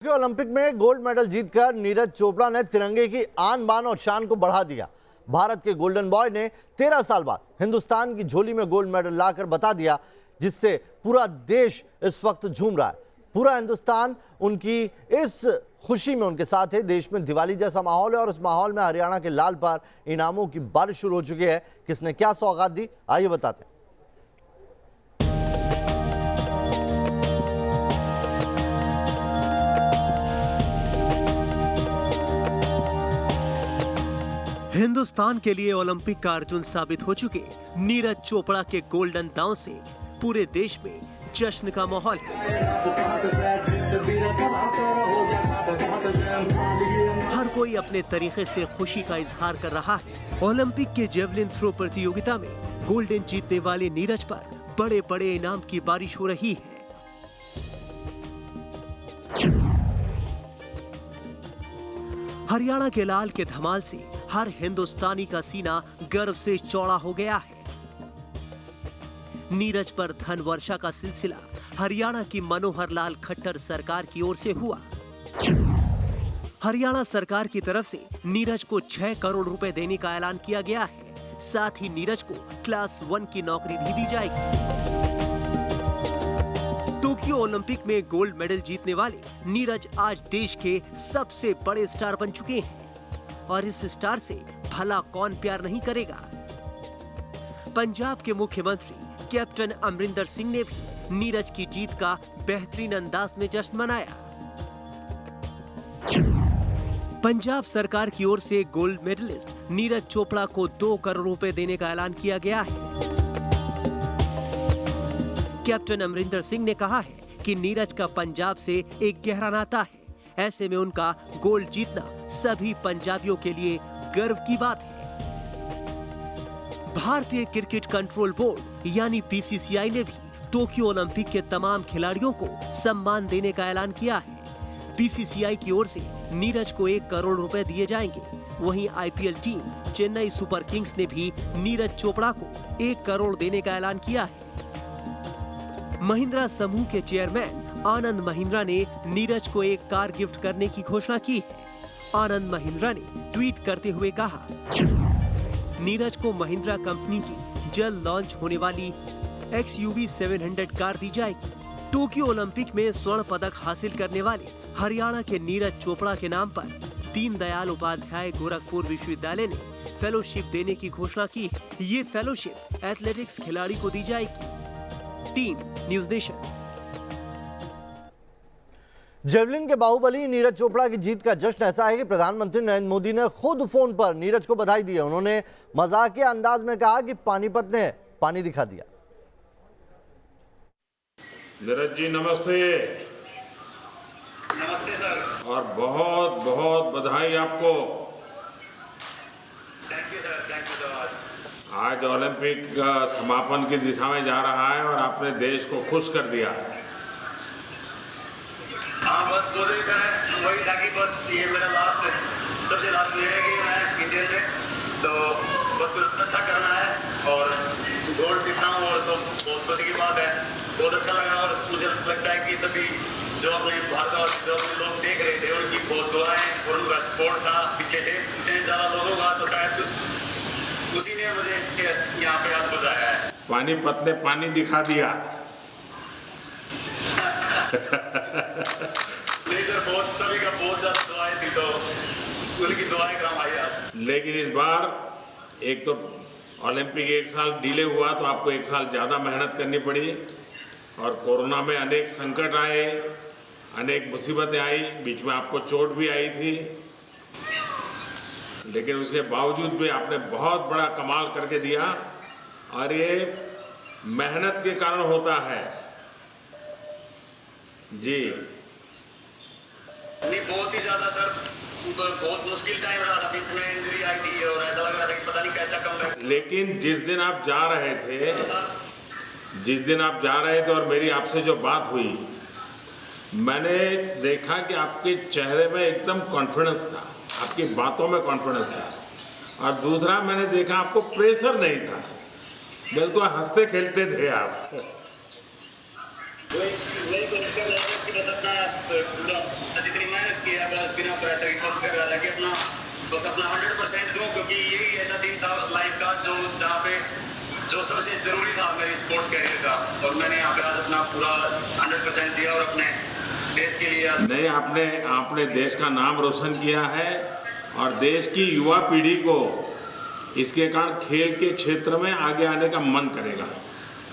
Olympic में gold medal जीतकर नीरज चोपड़ा ने तिरंगे की आन बान और शान को बढ़ा दिया। भारत के गोल्डन बॉय ने 13 साल बाद हिंदुस्तान की झोली में गोल्ड मेडल लाकर बता दिया, जिससे पूरा देश इस वक्त झूम रहा है। पूरा हिंदुस्तान उनकी इस खुशी में उनके साथ है। देश में दिवाली जैसा माहौल है और उस माहौल में हरियाणा के लाल पर इनामों की बारिश शुरू हो चुकी है। किसने क्या सौगात दी, आइए बताते हैं। हिंदुस्तान के लिए ओलंपिक का अर्जुन साबित हो चुके नीरज चोपड़ा के गोल्डन दांव से पूरे देश में जश्न का माहौल है। हर कोई अपने तरीके से खुशी का इजहार कर रहा है। ओलंपिक के जेवलिन थ्रो प्रतियोगिता में गोल्डन जीतने वाले नीरज पर बड़े बड़े इनाम की बारिश हो रही है। हरियाणा के लाल के धमाल से हर हिंदुस्तानी का सीना गर्व से चौड़ा हो गया है। नीरज पर धन वर्षा का सिलसिला हरियाणा की मनोहर लाल खट्टर सरकार की ओर से हुआ। हरियाणा सरकार की तरफ से नीरज को 6 करोड़ रुपए देने का ऐलान किया गया है। साथ ही नीरज को क्लास 1 की नौकरी भी दी जाएगी। टोक्यो ओलंपिक में गोल्ड मेडल जीतने वाले नीरज आज देश के सबसे बड़े स्टार बन चुके हैं और इस स्टार से भला कौन प्यार नहीं करेगा। पंजाब के मुख्यमंत्री कैप्टन अमरिंदर सिंह ने भी नीरज की जीत का बेहतरीन अंदाज में जश्न मनाया। पंजाब सरकार की ओर से गोल्ड मेडलिस्ट नीरज चोपड़ा को 2 करोड़ रुपए देने का ऐलान किया गया है। कैप्टन अमरिंदर सिंह ने कहा है कि नीरज का पंजाब से एक गहरा नाता है। ऐसे में उनका गोल्ड जीतना सभी पंजाबियों के लिए गर्व की बात है। भारतीय क्रिकेट कंट्रोल बोर्ड यानी बीसीसीआई ने भी टोक्यो ओलंपिक के तमाम खिलाड़ियों को सम्मान देने का ऐलान किया है। बीसीसीआई की ओर से नीरज को 1 करोड़ रुपए दिए जाएंगे। वहीं IPL team Chennai super Kings ने भी नीरज चोपड़ा को 1 करोड़ देने का ऐलान किया है। महिंद्रा समूह के चेयरमैन आनंद महिंद्रा ने नीरज को 1 कार गिफ्ट करने की घोषणा की है। आनंद महिंद्रा ने ट्वीट करते हुए कहा, नीरज को महिंद्रा कंपनी की जल्द लॉन्च होने वाली XUV 700 कार दी जाएगी। टोक्यो ओलंपिक में स्वर्ण पदक हासिल करने वाले हरियाणा के नीरज चोपड़ा के नाम पर दीनदयाल उपाध्याय गोरखपुर विश्वविद्यालय ने फेलोशिप देने की घोषणा की है। ये फेलोशिप एथलेटिक्स खिलाड़ी को दी जाएगी। Team news nation. जेवलिन के बाहुबली नीरज चोपड़ा की जीत का जश्न ऐसा है कि प्रधानमंत्री नरेंद्र मोदी ने खुद फोन पर नीरज को बधाई दी है। उन्होंने मजाकिया अंदाज में कहा कि पानीपत ने पानी दिखा दिया। नीरज जी नमस्ते। नमस्ते सर। और बहुत बहुत बधाई आपको। Thank you sir, thank you so much. आज ओलंपिक का समापन की दिशा में जा रहा है और आपने देश को खुश कर दिया। हाँ बस कोशिश है वही था कि बस ये मेरा सबसे लास्ट ईयर है कि मैं इंडियन में, तो बस कुछ अच्छा करना है और गोल्ड जीतना हूँ और तो बहुत खुशी की बात है। बहुत अच्छा लगा और मुझे लगता है कि सभी जो अपने भारत जो लोग देख रहे थे उनकी बहुत दुआएं और उनका सपोर्ट था पीछे से इतने ज़्यादा लोगों का, तो शायद उसी ने मुझे यहाँ पे हाथ बजाया है। पानीपत ने पानी दिखा दिया। नहीं सर, बहुत सभी का बहुत ज़्यादा दुआएं थी, तो उनकी दुआएं काम आई आज। लेकिन इस बार एक तो ओलंपिक 1 साल डिले हुआ तो आपको 1 साल ज़्यादा मेहनत करनी पड़ी और कोरोना में अनेक संकट आए, अनेक मुसीबतें आई, बीच में आपको चोट भी आई थी, लेकिन उसके बावजूद भी आपने बहुत बड़ा कमाल करके दिया और ये मेहनत के कारण होता है जी। नहीं बहुत ही ज़्यादा सर, बहुत मुश्किल टाइम रहा था, बीच में इंजरी आई थी और ऐसा लग रहा था कि पता नहीं कैसा कम। लेकिन जिस दिन आप जा रहे थे और मेरी आपसे जो बात हुई, मैंने देखा कि आपके चेहरे में एकदम कॉन्फिडेंस था, आपकी बातों में कॉन्फिडेंस था और दूसरा मैंने देखा आपको प्रेशर नहीं था, बिल्कुल हंसते खेलते थे आप। वही कोशिश कर रहे थे कि बस अपना पूरा जितनी मेहनत की है बस बिना प्रेशर की बस कर रहा था कि अपना बस अपना 100% दूं, क्योंकि यही ऐसा दिन था लाइफ का जो जहाँ पे जो सबसे जरूरी था मेरी स्पोर्ट्स कैरियर का, और मैंने यहाँ पे आज अपना पूरा 100% दिया और अपने देश के लिए नहीं, आपने देश का नाम रोशन किया है और देश की युवा पीढ़ी को इसके कारण खेल के क्षेत्र में आगे आने का मन करेगा।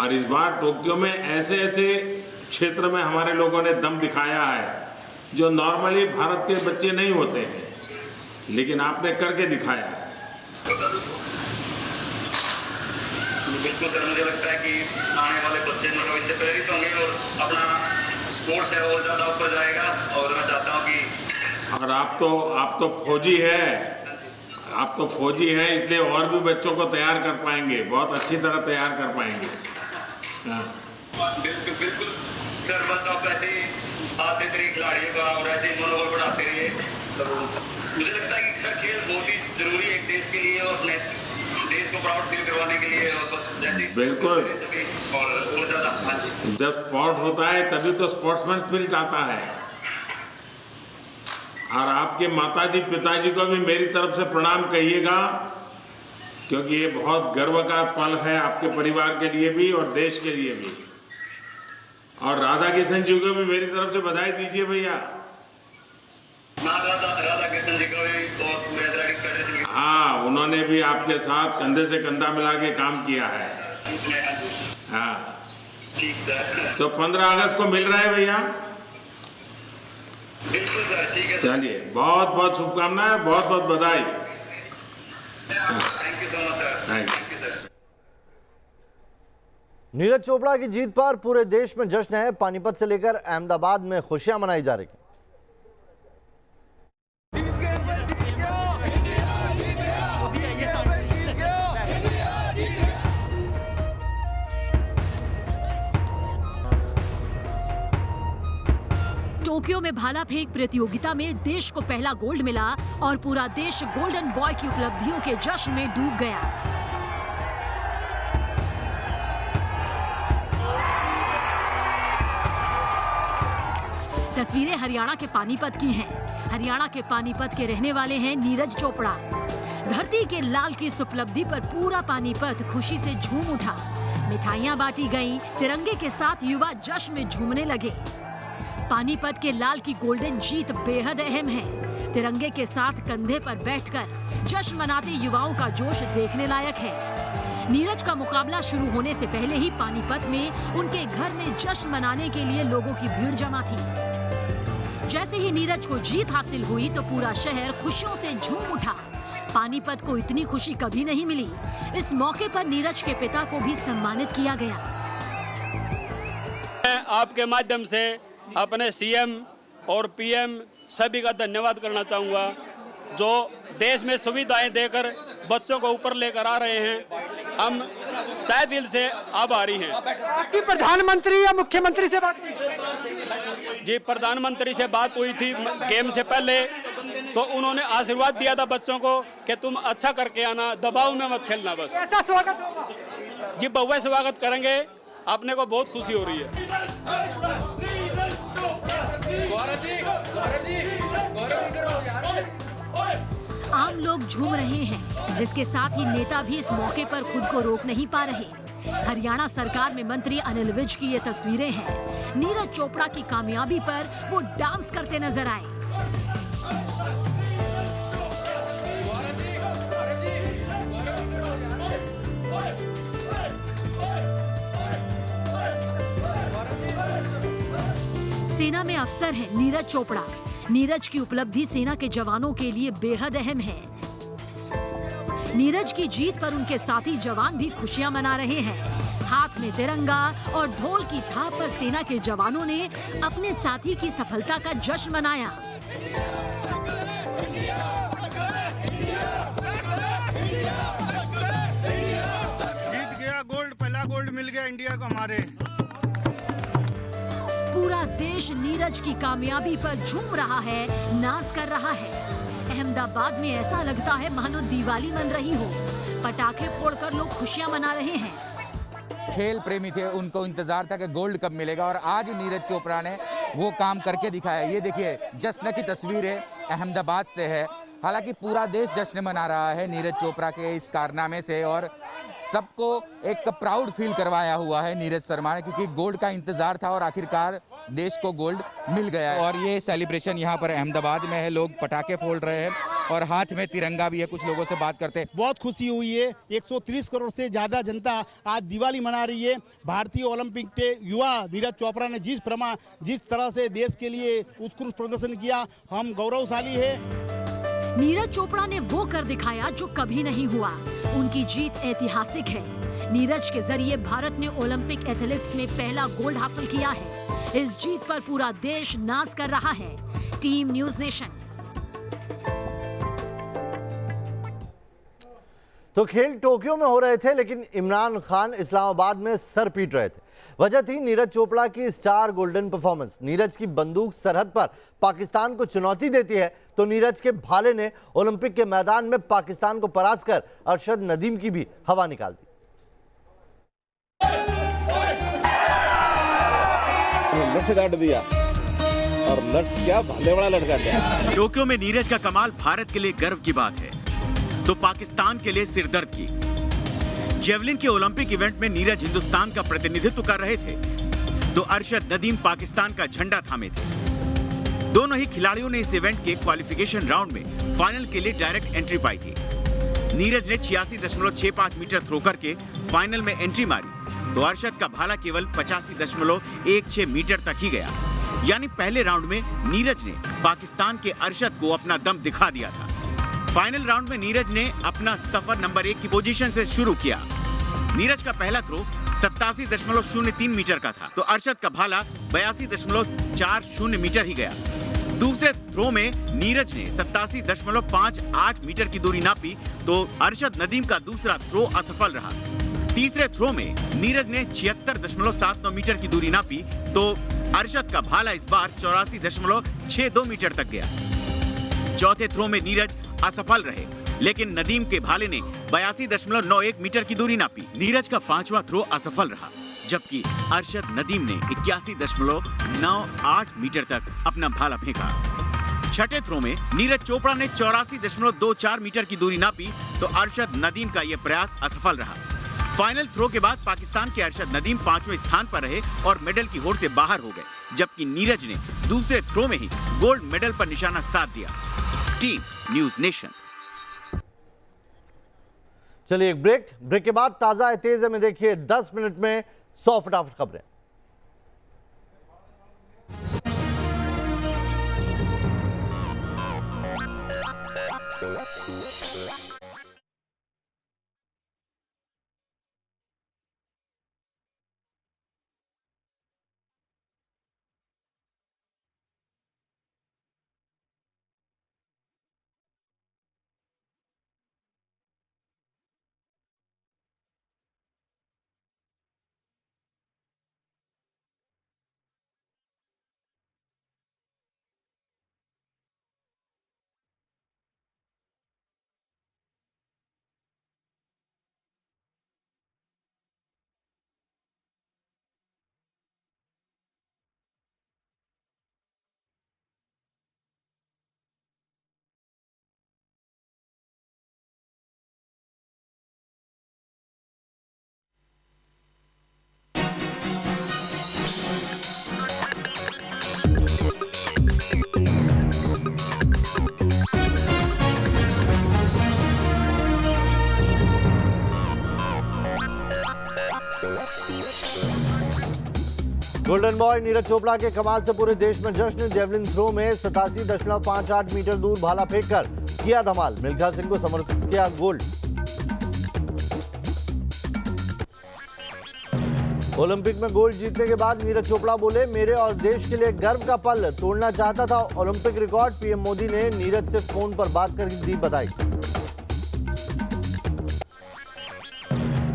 और इस बार टोक्यो में ऐसे ऐसे क्षेत्र में हमारे लोगों ने दम दिखाया है जो नॉर्मली भारत के बच्चे नहीं होते हैं, लेकिन आपने करके दिखाया है। बिल्कुल सर, मुझे लगता है कि आने वाले बच्चे जो इससे प्रेरित होंगे और अपना स्पोर्ट्स है और ज़्यादा ऊपर जाएगा। और मैं चाहता हूँ कि और आप तो फौजी है, आप तो फौजी हैं, इसलिए और भी बच्चों को तैयार कर पाएंगे, बहुत अच्छी तरह तैयार कर पाएंगे। बिल्कुल बिल्कुल सर, बस आप ऐसे ही साथ देते रहिए खिलाड़ियों का और ऐसे ही मनोबल बढ़ाते रहिए। तो मुझे लगता है कि सर खेल बहुत ही जरूरी है एक देश के लिए और अपने देश को प्राउड फील करवाने के लिए। और बस जैसे बिल्कुल। और ज़्यादा जब स्पोर्ट होता है तभी तो स्पोर्ट्समैन स्पिरिट आता है। और आपके माताजी पिताजी को भी मेरी तरफ से प्रणाम कहिएगा, क्योंकि ये बहुत गर्व का पल है आपके परिवार के लिए भी और देश के लिए भी। और राधा किशन जी को भी मेरी तरफ से बधाई दीजिए भैया। राधा कृष्ण जी को भी और पूरे एथलेटिक्स फेडरेशन की। हाँ, उन्होंने भी आपके साथ कंधे से कंधा मिला के काम किया है। हाँ ठीक सर। तो 15 अगस्त को मिल रहा है भैया। बिल्कुल सर, ठीक है। चलिए, बहुत बहुत शुभकामनाएं, बहुत बहुत बधाई। Thank you so much sir. Thank you. Thank you sir. Neeraj Chopra की जीत पर पूरे देश में जश्न है। पानीपत से लेकर अहमदाबाद में खुशियां मनाई जा रही हैं। टोक्यो में भाला फेंक प्रतियोगिता में देश को पहला गोल्ड मिला और पूरा देश गोल्डन बॉय की उपलब्धियों के जश्न में डूब गया। तस्वीरें हरियाणा के पानीपत की हैं। हरियाणा के पानीपत के रहने वाले हैं नीरज चोपड़ा। धरती के लाल की इस उपलब्धि पर पूरा पानीपत खुशी से झूम उठा। मिठाइयां बांटी गईं, तिरंगे के साथ युवा जश्न में झूमने लगे। पानीपत के लाल की गोल्डन जीत बेहद अहम है। तिरंगे के साथ कंधे पर बैठकर जश्न मनाते युवाओं का जोश देखने लायक है। नीरज का मुकाबला शुरू होने से पहले ही पानीपत में उनके घर में जश्न मनाने के लिए लोगों की भीड़ जमा थी। जैसे ही नीरज को जीत हासिल हुई तो पूरा शहर खुशियों से झूम उठा। पानीपत को इतनी खुशी कभी नहीं मिली। इस मौके पर नीरज के पिता को भी सम्मानित किया गया। मैं आपके माध्यम से अपने सीएम और पीएम सभी का धन्यवाद करना चाहूँगा, जो देश में सुविधाएं देकर बच्चों को ऊपर लेकर आ रहे हैं। हम तहे दिल से आभारी हैं। आपकी प्रधानमंत्री या मुख्यमंत्री से बात हुई? जी, प्रधानमंत्री से बात हुई थी गेम से पहले, तो उन्होंने आशीर्वाद दिया था बच्चों को कि तुम अच्छा करके आना, दबाव में मत खेलना। बस ऐसा स्वागत होगा? जी, भव्य स्वागत करेंगे। अपने को बहुत खुशी हो रही है। आम लोग झूम रहे हैं। इसके साथ ही नेता भी इस मौके पर खुद को रोक नहीं पा रहे। हरियाणा सरकार में मंत्री अनिल विज की ये तस्वीरें हैं। नीरज चोपड़ा की कामयाबी पर वो डांस करते नजर आए। सेना में अफसर हैं नीरज चोपड़ा। नीरज की उपलब्धि सेना के जवानों के लिए बेहद अहम है। नीरज की जीत पर उनके साथी जवान भी खुशियां मना रहे हैं। हाथ में तिरंगा और ढोल की थाप पर सेना के जवानों ने अपने साथी की सफलता का जश्न मनाया। जीत गया गोल्ड, पहला गोल्ड मिल गया इंडिया को हमारे। पूरा देश नीरज की कामयाबी पर झूम रहा है, नाच कर रहा है। अहमदाबाद में ऐसा लगता है मानो दिवाली मन रही हो। पटाखे फोड़कर लोग खुशियां मना रहे हैं। खेल प्रेमी थे उनको इंतजार था कि गोल्ड कब मिलेगा, और आज नीरज चोपड़ा ने वो काम करके दिखाया। ये देखिए जश्न की तस्वीर है, अहमदाबाद से है। हालांकि पूरा देश जश्न मना रहा है नीरज चोपड़ा के इस कारनामे से, और सबको एक प्राउड फील करवाया हुआ है नीरज शर्मा ने, क्योंकि गोल्ड का इंतजार था और आखिरकार देश को गोल्ड मिल गया है। और ये सेलिब्रेशन यहाँ पर अहमदाबाद में है, लोग पटाखे फोड़ रहे हैं और हाथ में तिरंगा भी है। कुछ लोगों से बात करते हैं। बहुत खुशी हुई है, 130 करोड़ से ज़्यादा जनता आज दिवाली मना रही है। भारतीय ओलंपिक के युवा नीरज चोपड़ा ने जिस तरह से देश के लिए उत्कृष्ट प्रदर्शन किया, हम गौरवशाली है। नीरज चोपड़ा ने वो कर दिखाया जो कभी नहीं हुआ। उनकी जीत ऐतिहासिक है। नीरज के जरिए भारत ने ओलंपिक एथलेटिक्स में पहला गोल्ड हासिल किया है। इस जीत पर पूरा देश नाज कर रहा है। Team news nation. तो खेल टोक्यो में हो रहे थे, लेकिन इमरान खान इस्लामाबाद में सर पीट रहे थे। वजह थी नीरज चोपड़ा की स्टार गोल्डन परफॉर्मेंस। नीरज की बंदूक सरहद पर पाकिस्तान को चुनौती देती है, तो नीरज के भाले ने ओलंपिक के मैदान में पाकिस्तान को परास्त कर अरशद नदीम की भी हवा निकाल दी। लट डाल दिया और लट क्या भाले वाला लटका दिया। टोक्यो में नीरज का कमाल भारत के लिए गर्व की बात है, तो पाकिस्तान के लिए सिरदर्द की। जेवलिन के ओलंपिक इवेंट में नीरज हिंदुस्तान का प्रतिनिधित्व कर रहे थे, तो अरशद नदीम पाकिस्तान का झंडा थामे थे। दोनों ही खिलाड़ियों ने इस इवेंट के क्वालिफिकेशन राउंड में फाइनल के लिए डायरेक्ट एंट्री पाई थी। नीरज ने 86.65 मीटर थ्रो करके फाइनल में एंट्री मारी, तो अरशद का भाला केवल 85.16 मीटर तक ही गया। यानी पहले राउंड में नीरज ने पाकिस्तान के अरशद को अपना दम दिखा दिया था। फाइनल राउंड में नीरज ने अपना सफर नंबर 1 की पोजीशन से शुरू किया। नीरज का पहला थ्रो 87.03 मीटर का था, तो अरशद का भाला 82.40 मीटर ही गया। दूसरे थ्रो में नीरज ने 87.58 मीटर की दूरी नापी, तो अरशद नदीम का दूसरा थ्रो असफल रहा। तीसरे थ्रो में नीरज ने 76.79 मीटर की दूरी नापी, तो अरशद का भाला इस बार 84.62 मीटर तक गया। चौथे थ्रो में नीरज असफल रहे, लेकिन नदीम के भाले ने 82.91 मीटर की दूरी नापी। नीरज का पांचवा थ्रो असफल रहा, जबकि अरशद नदीम ने 81.98 मीटर तक अपना भाला फेंका। छठे थ्रो में नीरज चोपड़ा ने 84.24 मीटर की दूरी नापी, तो अरशद नदीम का यह प्रयास असफल रहा। फाइनल थ्रो के बाद पाकिस्तान के अरशद नदीम 5वें स्थान पर रहे और मेडल की होड़ से बाहर हो गए, जबकि नीरज ने दूसरे थ्रो में ही गोल्ड मेडल पर निशाना साध दिया। Team news nation. चलिए एक ब्रेक के बाद ताजा तेज में देखिए 10 मिनट में 100 फटाफट खबरें। गोल्डन बॉय नीरज चोपड़ा के कमाल से पूरे देश में जश्न। जेवलिन थ्रो में 87.58 मीटर दूर भाला फेंककर किया धमाल। मिल्खा सिंह को समर्पित किया गोल्ड। ओलंपिक में गोल्ड जीतने के बाद नीरज चोपड़ा बोले, मेरे और देश के लिए गर्व का पल, तोड़ना चाहता था ओलंपिक रिकॉर्ड। पीएम मोदी ने नीरज से फोन पर बात कर दी बधाई।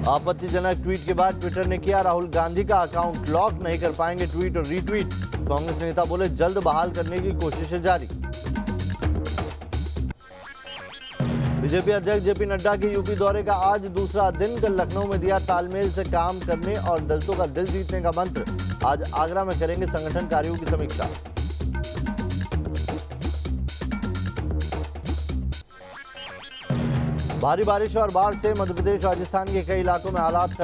आपत्तिजनक ट्वीट के बाद ट्विटर ने किया राहुल गांधी का अकाउंट लॉक, नहीं कर पाएंगे ट्वीट और रीट्वीट। कांग्रेस नेता बोले, जल्द बहाल करने की कोशिशें जारी। बीजेपी अध्यक्ष जेपी नड्डा के यूपी दौरे का आज दूसरा दिन। कल लखनऊ में दिया तालमेल से काम करने और दलितों का दिल जीतने का मंत्र। आज आगरा में करेंगे संगठन कार्यों की समीक्षा। भारी बारिश और बाढ़ से मध्य प्रदेश राजस्थान के कई इलाकों में हालात